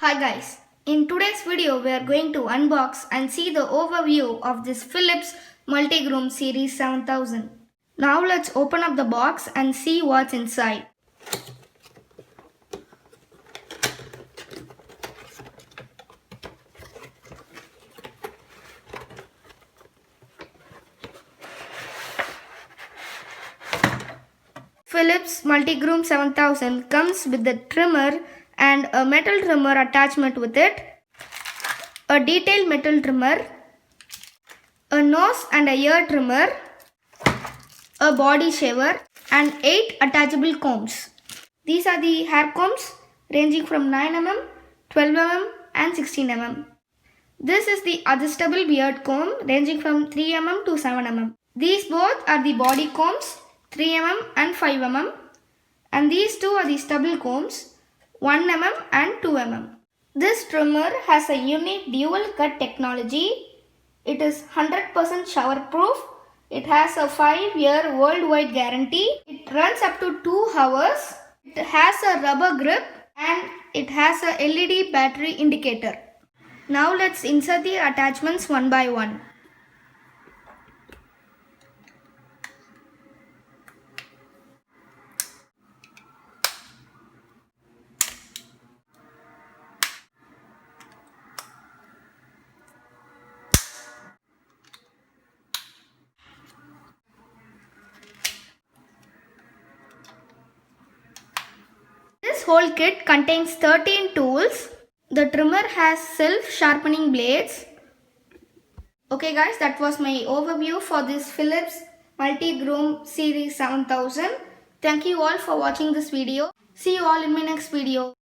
Hi guys, in today's video we are going to unbox and see the overview of this Philips Multigroom Series 7000. Now let's open up the box and see what's inside. Philips Multigroom 7000 comes with the trimmer and a metal trimmer attachment with it, a detailed metal trimmer, a nose and a ear trimmer, a body shaver and 8 attachable combs. These are the hair combs ranging from 9mm, 12mm and 16mm. This is the adjustable beard comb ranging from 3mm to 7mm. These both are the body combs 3mm and 5mm, and these two are the stubble combs 1mm and 2mm. This trimmer has a unique dual cut technology. It is 100% shower proof. It has a 5-year worldwide guarantee. It runs up to 2 hours. It has a rubber grip and it has a LED battery indicator. Now let's insert the attachments one by one. This whole kit contains 13 tools. The trimmer has self-sharpening blades. Okay guys, that was my overview for this Philips Multigroom Series 7000. Thank you all for watching this video. See you all in my next video.